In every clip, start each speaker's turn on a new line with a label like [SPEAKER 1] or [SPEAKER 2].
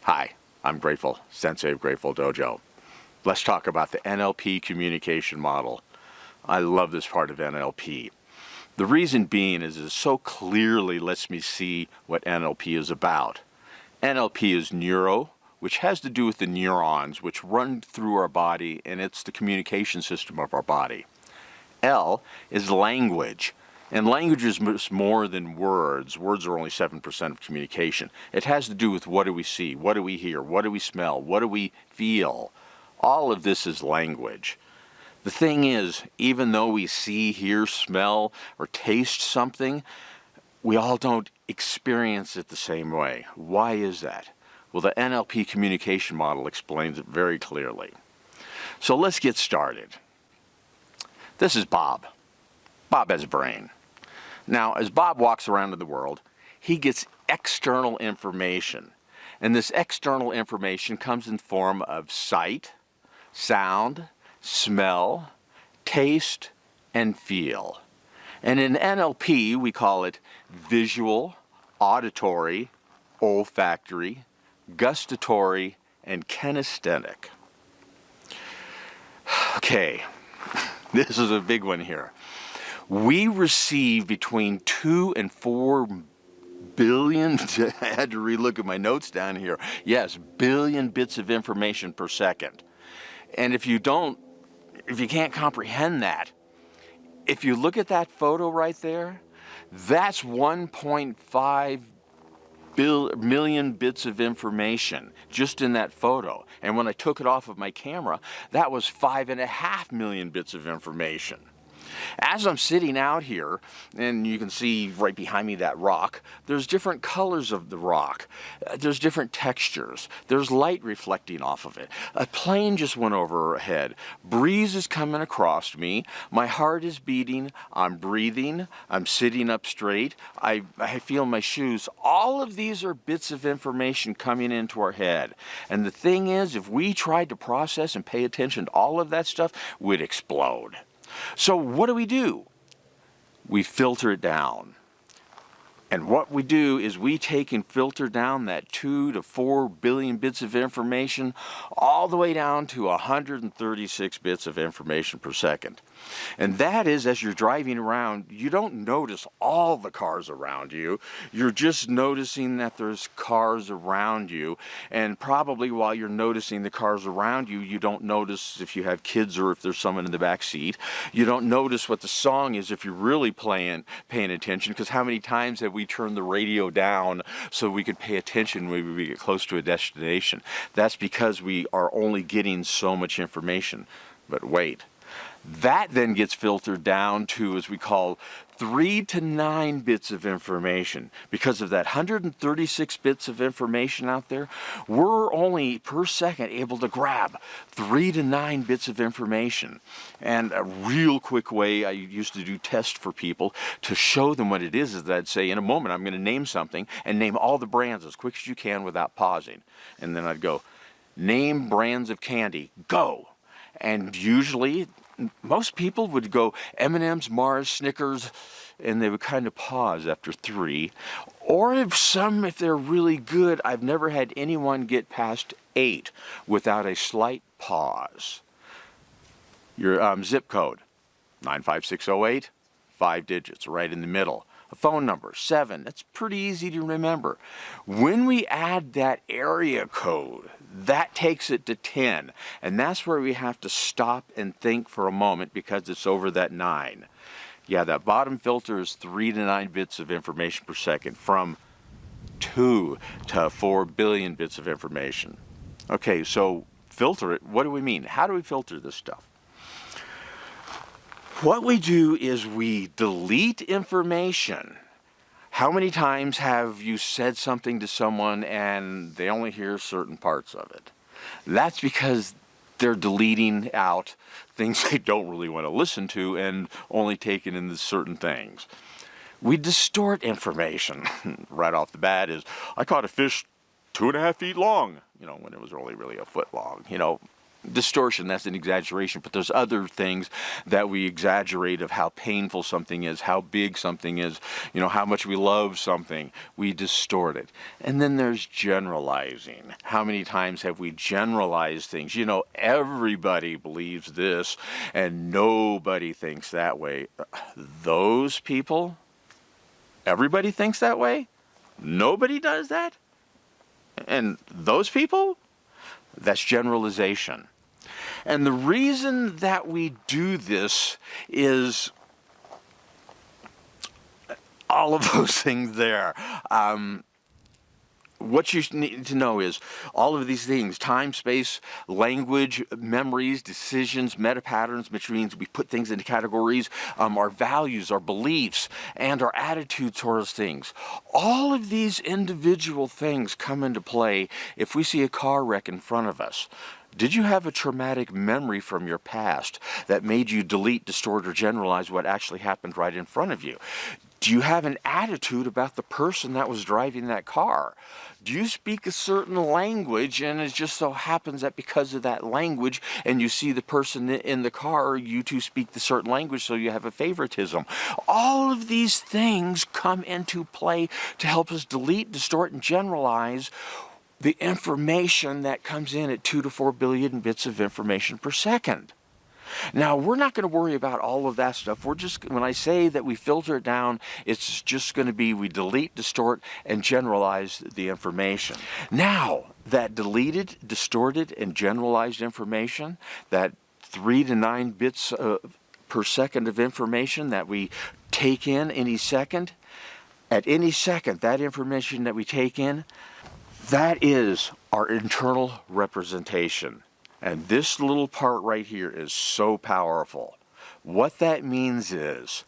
[SPEAKER 1] Hi, I'm Grateful, Sensei of Grateful Dojo. Let's talk about the NLP Communication Model. I love this part of NLP. The reason being is it so clearly lets me see what NLP is about. NLP is neuro, which has to do with the neurons which run through our body, and it's the communication system of our body. L is language. And language is more than words. Words are only 7% of communication. It has to do with what do we see, what do we hear, what do we smell, what do we feel. All of this is language. The thing is, even though we see, hear, smell, or taste something, we all don't experience it the same way. Why is that? Well, the NLP Communication Model explains it very clearly. So let's get started. This is Bob. Bob has a brain. Now, as Bob walks around in the world, he gets external information. And this external information comes in the form of sight, sound, smell, taste, and feel. And in NLP, we call it visual, auditory, olfactory, gustatory, and kinesthetic. Okay, this is a big one here. We receive between 2 and 4 billion, I had to relook at my notes down here, yes, billion bits of information per second. And if you can't comprehend that, if you look at that photo right there, that's 1.5 million bits of information just in that photo. And when I took it off of my camera, that was 5.5 million bits of information. As I'm sitting out here, and you can see right behind me that rock, there's different colors of the rock. There's different textures. There's light reflecting off of it. A plane just went overhead. Breeze is coming across me. My heart is beating. I'm breathing. I'm sitting up straight. I feel my shoes. All of these are bits of information coming into our head. And the thing is, if we tried to process and pay attention to all of that stuff, we'd explode. So what do? We filter it down. And what we do is we take and filter down that 2 to 4 billion bits of information all the way down to 136 bits of information per second. And that is, as you're driving around, you don't notice all the cars around you. You're just noticing that there's cars around you. And probably while you're noticing the cars around you, you don't notice if you have kids or if there's someone in the back seat. You don't notice what the song is if you're really paying attention, because how many times have we turned the radio down so we could pay attention when we get close to a destination? That's because we are only getting so much information. But wait. That then gets filtered down to, as we call, 3 to 9 bits of information. Because of that 136 bits of information out there, we're only per second able to grab 3 to 9 bits of information. And a real quick way I used to do tests for people to show them what it is that I'd say, in a moment I'm going to name something, and name all the brands as quick as you can without pausing. And then I'd go, name brands of candy, go. And usually most people would go M&M's, Mars, Snickers, and they would kind of pause after 3. Or if they're really good, I've never had anyone get past 8 without a slight pause. Your zip code, 95608, 5 digits, right in the middle. A phone number, 7. That's pretty easy to remember. When we add that area code, that takes it to 10. And that's where we have to stop and think for a moment, because it's over that 9. Yeah, that bottom filter is 3 to 9 bits of information per second, from 2 to 4 billion bits of information. Okay, so filter it. What do we mean? How do we filter this stuff? What we do is we delete information. How many times have you said something to someone and they only hear certain parts of it? That's because they're deleting out things they don't really want to listen to and only taking in the certain things. We distort information. Right off the bat is, I caught a fish 2.5 feet long, when it was only really a foot long. distortion, that's an exaggeration, but there's other things that we exaggerate of how painful something is, how big something is, how much we love something. We distort it. And then there's generalizing. How many times have we generalized things? Everybody believes this and nobody thinks that way. Those people, everybody thinks that way? Nobody does that? And those people? That's generalization. And the reason that we do this is all of those things there. What you need to know is all of these things: time, space, language, memories, decisions, meta patterns, which means we put things into categories, our values, our beliefs, and our attitude towards things. All of these individual things come into play if we see a car wreck in front of us. Did you have a traumatic memory from your past that made you delete, distort, or generalize what actually happened right in front of you? Do you have an attitude about the person that was driving that car? Do you speak a certain language, and it just so happens that because of that language and you see the person in the car, you two speak the certain language, so you have a favoritism? All of these things come into play to help us delete, distort, and generalize the information that comes in at 2 to 4 billion bits of information per second. Now, we're not going to worry about all of that stuff. When I say that we filter it down, it's just going to be we delete, distort, and generalize the information. Now, that deleted, distorted, and generalized information, that 3 to 9 bits per second of information that we take in any second, at any second, that information that we take in, that is our internal representation. And this little part right here is so powerful. What that means is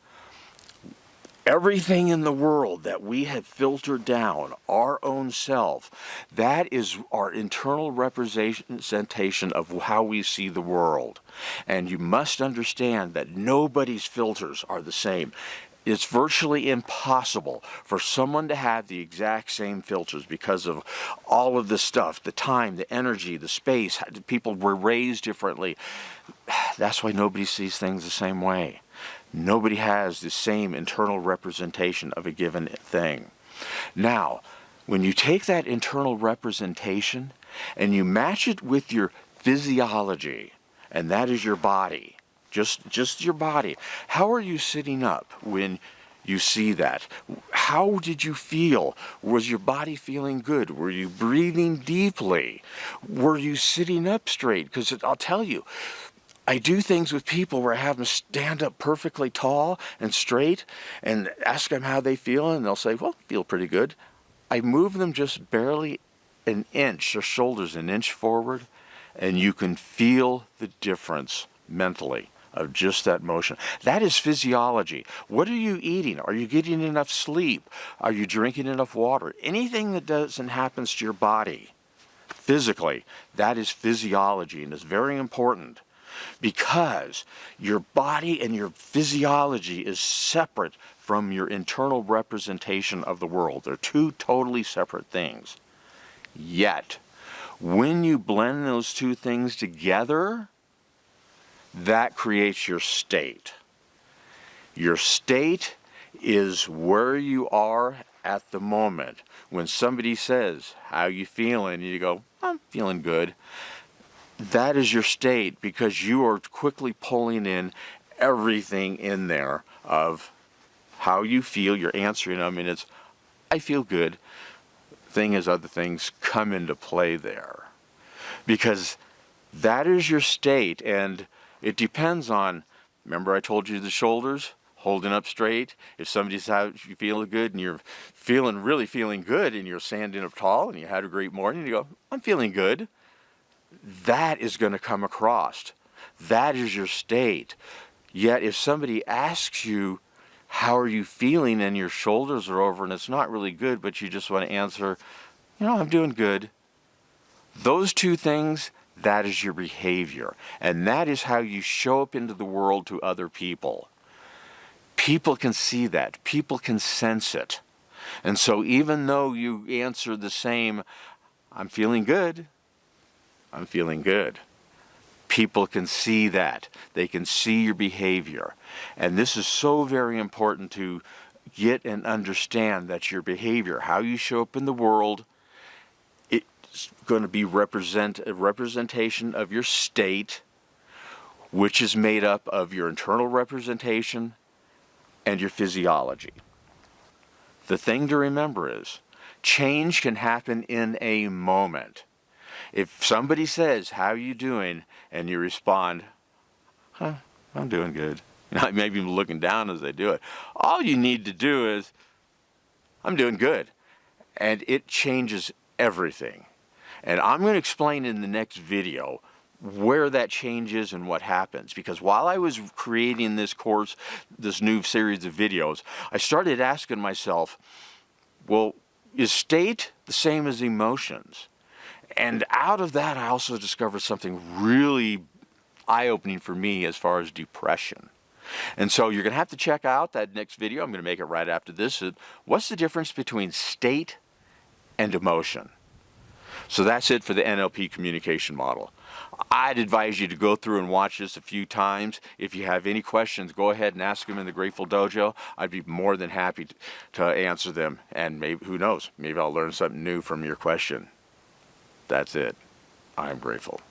[SPEAKER 1] everything in the world that we have filtered down, our own self, that is our internal representation of how we see the world. And you must understand that nobody's filters are the same. It's virtually impossible for someone to have the exact same filters because of all of the stuff, the time, the energy, the space. People were raised differently. That's why nobody sees things the same way. Nobody has the same internal representation of a given thing. Now, when you take that internal representation and you match it with your physiology, and that is your body, just your body. How are you sitting up when you see that? How did you feel? Was your body feeling good? Were you breathing deeply? Were you sitting up straight? Because I'll tell you, I do things with people where I have them stand up perfectly tall and straight and ask them how they feel, and they'll say, well, I feel pretty good. I move them just barely an inch, their shoulders an inch forward, and you can feel the difference mentally of just that motion. That is physiology. What are you eating? Are you getting enough sleep? Are you drinking enough water? Anything that doesn't happen to your body physically, that is physiology, and it's very important because your body and your physiology is separate from your internal representation of the world. They're two totally separate things. Yet, when you blend those two things together, that creates your state. Your state is where you are at the moment. When somebody says, how you feeling? And you go, I'm feeling good. That is your state because you are quickly pulling in everything in there of how you feel. You're answering them, and it's, I feel good. Thing is, other things come into play there. Because that is your state, and it depends on, remember I told you the shoulders, holding up straight. If somebody's how you feel good and you're really feeling good and you're standing up tall and you had a great morning, you go, I'm feeling good. That is going to come across. That is your state. Yet if somebody asks you, how are you feeling, and your shoulders are over and it's not really good, but you just want to answer, I'm doing good. Those two things, that is your behavior. And that is how you show up into the world to other people. People can see that. People can sense it. And so even though you answer the same, I'm feeling good, People can see that. They can see your behavior. And this is so very important to get and understand that your behavior, how you show up in the world, it's going to be a representation of your state, which is made up of your internal representation and your physiology. The thing to remember is, change can happen in a moment. If somebody says, "How are you doing?" and you respond, "I'm doing good." Maybe even looking down as they do it. All you need to do is, "I'm doing good." And it changes everything. And I'm going to explain in the next video where that changes and what happens. Because while I was creating this course, this new series of videos, I started asking myself, well, is state the same as emotions? And out of that, I also discovered something really eye-opening for me as far as depression. And so you're going to have to check out that next video. I'm going to make it right after this. What's the difference between state and emotion? So that's it for the NLP Communication Model. I'd advise you to go through and watch this a few times. If you have any questions, go ahead and ask them in the Grateful Dojo. I'd be more than happy to answer them. And maybe, who knows, maybe I'll learn something new from your question. That's it. I'm grateful.